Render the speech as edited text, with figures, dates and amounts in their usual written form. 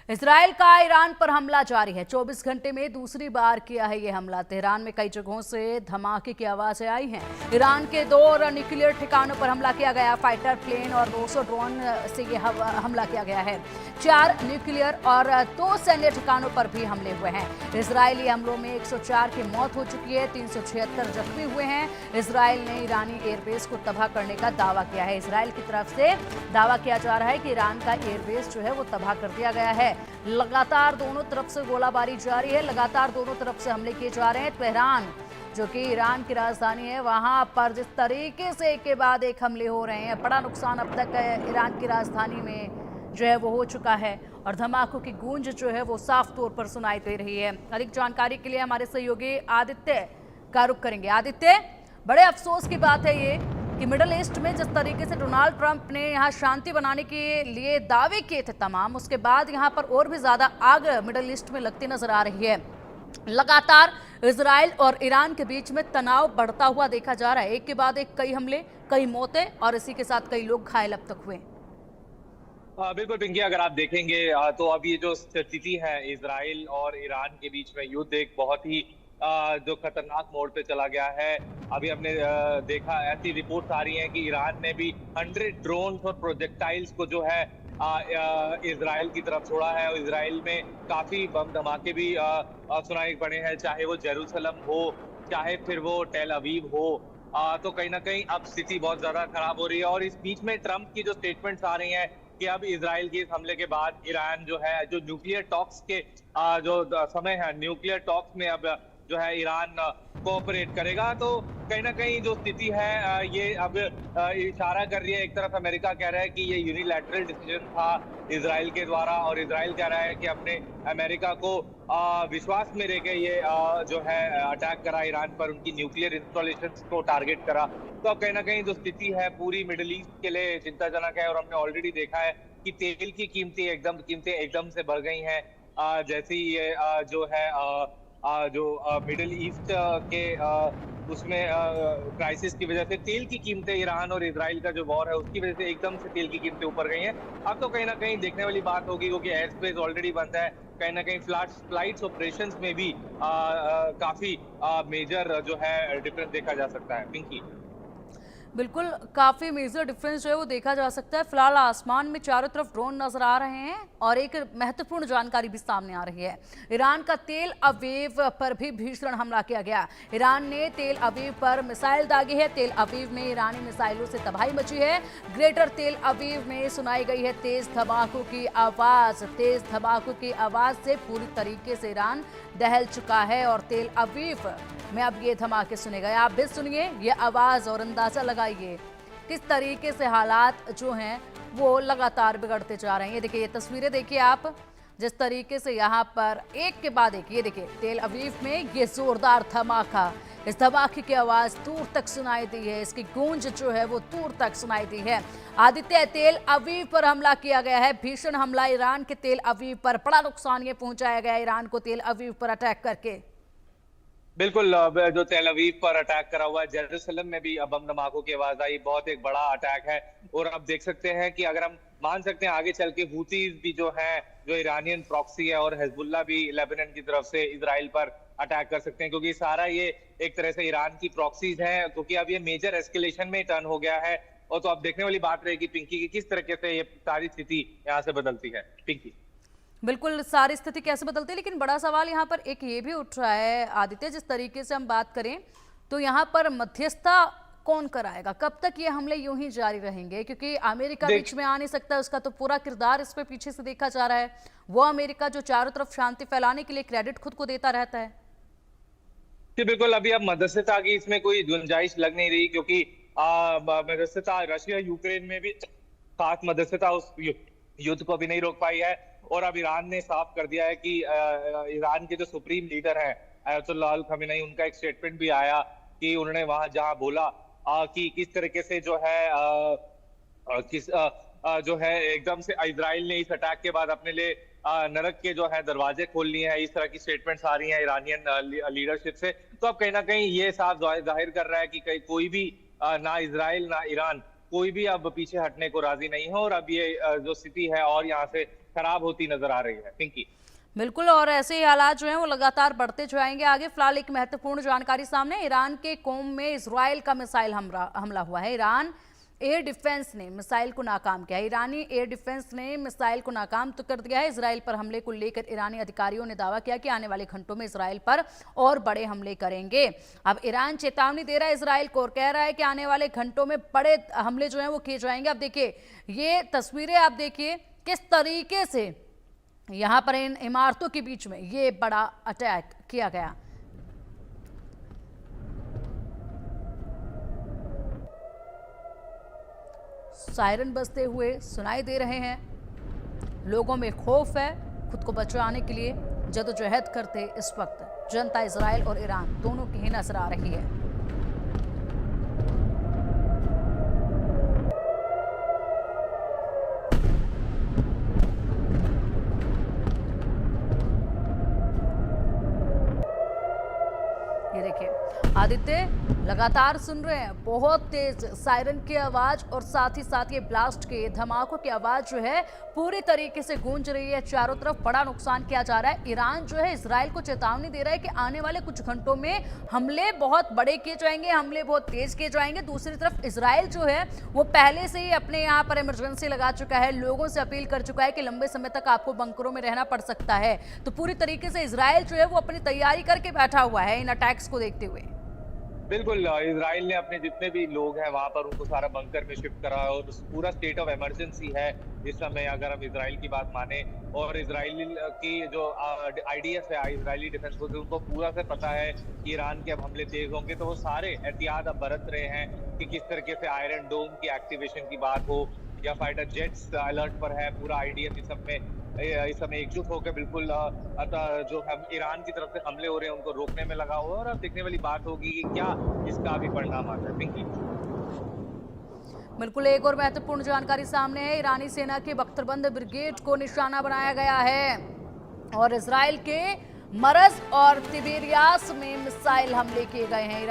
Israel का Iran पर हमला जारी है। 24 घंटे में दूसरी बार किया है ये हमला। तेहरान में कई जगहों से धमाके की आवाजें आई हैं। ईरान के 2 न्यूक्लियर ठिकानों पर हमला किया गया। फाइटर प्लेन और 200 ड्रोन से ये हमला किया गया है। 4 न्यूक्लियर और 2 सैन्य ठिकानों पर भी हमले हुए हैं। इजरायली हमलों में 104 की मौत हो चुकी है, 376 जख्मी हुए हैं। इजराइल ने ईरानी एयरबेस को तबाह करने का दावा किया है। इजराइल की तरफ से दावा किया जा रहा है कि ईरान का एयरबेस जो है वो तबाह कर दिया गया है। लगातार दोनों तरफ से गोलाबारी जारी है, लगातार दोनों तरफ से हमले किए जा रहे हैं। तेहरान जो कि ईरान की राजधानी है, वहां पर जिस तरीके से एक के बाद एक हमले हो रहे हैं, बड़ा नुकसान अब तक ईरान की राजधानी में जो है वो हो चुका है और धमाकों की गूंज जो है वो साफ तौर पर सुनाई दे रही है। अधिक जानकारी के लिए हमारे सहयोगी आदित्य का रुख करेंगे। आदित्य, बड़े अफसोस की बात है ये कि मिडिल ईस्ट में जिस तरीके से डोनाल्ड ट्रंप ने यहाँ शांति बनाने के लिए दावे किए थे तमाम, उसके बाद यहाँ पर और भी ज्यादा आग मिडिल ईस्ट में लगती नजर आ रही है। लगातार इजराइल और ईरान के बीच में तनाव बढ़ता हुआ देखा जा रहा है। एक के बाद एक कई हमले, कई मौतें और इसी के साथ कई लोग घायल अब तक हुए। बिल्कुल पिंकी, अगर आप देखेंगे तो अब ये जो स्थिति है इजराइल और ईरान के बीच में, युद्ध एक बहुत ही जो खतरनाक मोड़ पे चला गया है। अभी हमने देखा, ऐसी रिपोर्ट्स आ रही हैं कि ईरान ने भी 100 ड्रोन्स और प्रोजेक्टाइल्स को जो है इजराइल की तरफ छोड़ा है और इजराइल में काफी बम धमाके भी सुनाई पड़े हैं, चाहे वो जेरूसलम हो, चाहे फिर वो टेल अवीव हो। तो कहीं ना कहीं अब स्थिति बहुत ज्यादा खराब हो रही है और इस बीच में ट्रंप की जो स्टेटमेंट्स आ रही हैं कि अब इजराइल के इस हमले के बाद ईरान जो है, जो न्यूक्लियर टॉक्स के जो समय है, न्यूक्लियर टॉक्स में अब जो है ईरान कोऑपरेट करेगा। तो कहीं ना कहीं जो स्थिति है ये अब इशारा कर रही है। एक तरफ अमेरिका कह रहा है कि ये यूनिलैटरल डिसीजन था इजराइल के द्वारा और इजराइल कह रहा है कि अपने अमेरिका को विश्वास में रह के ये जो है अटैक करा ईरान पर, उनकी न्यूक्लियर इंस्टॉलेशंस को टारगेट करा। तो अब कहीं ना कहीं जो स्थिति है पूरी मिडिल ईस्ट के लिए चिंताजनक है और हमने ऑलरेडी देखा है कि तेल की कीमतें एकदम से बढ़ गई हैं। जैसे ही ये जो है जो मिडिल ईस्ट के उसमें क्राइसिस की वजह से तेल की कीमतें, ईरान और इजराइल का जो वॉर है उसकी वजह से एकदम से तेल की कीमतें ऊपर गई हैं। अब तो कहीं ना कहीं देखने वाली बात होगी, क्योंकि एयर स्पेस ऑलरेडी बंद है, कहीं ना कहीं फ्लाइट्स ऑपरेशंस में भी काफी मेजर जो है डिफरेंस देखा जा सकता है। पिंकी, बिल्कुल, काफी मेजर डिफरेंस जो है वो देखा जा सकता है। फिलहाल आसमान में चारों तरफ ड्रोन नजर आ रहे हैं और एक महत्वपूर्ण जानकारी भी सामने आ रही है। ईरान का तेल अवीव पर भी भीषण हमला किया गया। ईरान ने तेल अवीव पर मिसाइल दागी है। तेल अवीव में ईरानी मिसाइलों से तबाही मची है। ग्रेटर तेल अवीव में सुनाई गई है तेज धमाकों की आवाज। तेज धमाकों की आवाज से पूरी तरीके से ईरान दहल चुका है और तेल अवीव में अब ये धमाके सुने गए। आप भी सुनिए ये आवाज और अंदाजा लगाइए किस तरीके से हालात जो हैं वो लगातार बिगड़ते जा रहे हैं। ये देखिए, ये तस्वीरें देखिए आप, जिस तरीके से यहाँ पर एक के बाद एक, ये देखिए तेल अवीव में ये जोरदार धमाका, इस धमाके की आवाज दूर तक सुनाई दी है, इसकी गूंज जो है वो दूर तक सुनाई दी है। आदित्य, तेल अवीव पर हमला किया गया है, भीषण हमला ईरान के तेल अवीव पर, बड़ा नुकसान ये पहुंचाया गया ईरान को तेल अवीव पर अटैक करके। बिल्कुल, जो तेल अवीव पर अटैक करा हुआ है, जेरूसलम में भी बम धमाकों की आवाज आई, बहुत एक बड़ा अटैक है। और अब देख सकते हैं कि अगर हम मान सकते हैं आगे चल के हूतीज भी जो है, जो ईरानियन प्रॉक्सी है, और हिजबुल्लाह भी लेबनान की तरफ से इजराइल पर अटैक कर सकते हैं, क्योंकि सारा ये एक तरह से ईरान की प्रॉक्सीज है, क्योंकि अब ये मेजर एस्केलेशन में टर्न हो गया है। और तो अब देखने वाली बात रहेगी पिंकी की किस तरीके से ये सारी स्थिति यहाँ से बदलती है। पिंकी, बिल्कुल, सारी स्थिति कैसे बदलती है, लेकिन बड़ा सवाल यहाँ पर एक ये भी उठ रहा है आदित्य, जिस तरीके से हम बात करें तो यहाँ पर मध्यस्थता कौन कराएगा? कब तक ये हमले यूं ही जारी रहेंगे? क्योंकि अमेरिका बीच में आ नहीं सकता, उसका तो पूरा किरदार इस पे पीछे से देखा जा रहा है। वो अमेरिका जो चारों तरफ शांति फैलाने के लिए क्रेडिट खुद को देता रहता है। जी बिल्कुल, अभी अब मध्यस्थता की इसमें कोई गुंजाइश लग नहीं रही, क्योंकि मध्यस्थता रशिया यूक्रेन में भी खास मध्यस्थता उस युद्ध को भी नहीं रोक पाई है। और अब ईरान ने साफ कर दिया है कि ईरान के जो सुप्रीम लीडर हैं अयतुल्लाह अली खमेनी, उनका एक स्टेटमेंट भी आया कि उन्होंने वहां जहां बोला कि किस तरीके से जो है जो है एकदम से इजराइल ने इस अटैक के बाद अपने लिए नरक के जो है दरवाजे खोल लिए हैं। इस तरह की स्टेटमेंट्स आ रही हैं ईरानियन लीडरशिप से। तो अब कहीं ना कहीं ये साफ जाहिर कर रहा है कि कोई भी ना इजराइल ना ईरान कोई भी अब पीछे हटने को राजी नहीं है और अब ये जो स्थिति है और यहाँ से खराब होती नजर आ रही है। पिंकी। बिल्कुल, और ऐसे ही हालात जो हैं वो लगातार बढ़ते जाएंगे आगे। फिलहाल एक महत्वपूर्ण जानकारी सामने, ईरान के कोम में इजराइल का मिसाइल हमला हुआ है। ईरान एयर डिफेंस ने मिसाइल को नाकाम किया है। ईरानी एयर डिफेंस ने मिसाइल को नाकाम तो कर दिया है। इजराइल पर हमले को लेकर ईरानी अधिकारियों ने दावा किया कि आने वाले घंटों में इजराइल पर और बड़े हमले करेंगे। अब ईरान चेतावनी दे रहा है इजराइल को और कह रहा है कि आने वाले घंटों में बड़े हमले जो हैं वो किए जाएंगे। अब देखिए ये तस्वीरें, आप देखिए किस तरीके से यहां पर इन इमारतों के बीच में ये बड़ा अटैक किया गया। सायरन बजते हुए सुनाई दे रहे हैं, लोगों में खौफ है। खुद को बचाने के लिए जदोजहद करते इस वक्त जनता इजराइल और ईरान दोनों की ही नजर आ रही है। ये देखिए आदित्य, लगातार सुन रहे हैं बहुत तेज सायरन की आवाज और साथ ही साथ ये ब्लास्ट के धमाकों की आवाज जो है पूरी तरीके से गूंज रही है। चारों तरफ बड़ा नुकसान किया जा रहा है। ईरान जो है इजराइल को चेतावनी दे रहा है कि आने वाले कुछ घंटों में हमले बहुत बड़े किए जाएंगे, हमले बहुत तेज किए जाएंगे। दूसरी तरफ इजराइल जो है वो पहले से ही अपने यहाँ पर इमरजेंसी लगा चुका है, लोगों से अपील कर चुका है कि लंबे समय तक आपको बंकरों में रहना पड़ सकता है। तो पूरी तरीके से इजराइल जो है वो अपनी तैयारी करके बैठा हुआ है इन अटैक्स को देखते हुए। बिल्कुल, इजराइल ने अपने जितने भी लोग हैं वहां पर उनको सारा बंकर में शिफ्ट करा है और पूरा स्टेट ऑफ इमरजेंसी है इस समय, अगर हम इजराइल की बात माने। और इजराइल की जो आईडीएफ है, इजरायली डिफेंस फोर्सेस, उनको पूरा से पता है कि ईरान के अब हमले तेज होंगे, तो वो सारे एहतियात अब बरत रहे हैं कि किस तरीके से आयरन डोम की एक्टिवेशन की बात हो या फाइटर जेट्स अलर्ट पर है। पूरा आईडीएफ इस समय एकजुट होकर बिल्कुल जो हम ईरान की तरफ से हमले हो रहे हैं उनको रोकने में लगा हुआ है। और अब देखने वाली बात होगी कि क्या इसका भी परिणाम आता है। पिंकी। बिल्कुल, एक और महत्वपूर्ण जानकारी सामने है, ईरानी सेना के बख्तरबंद ब्रिगेड को निशाना बनाया गया है और इजराइल के मरज और तिबेरियास में मिसाइल हमले किए गए हैं।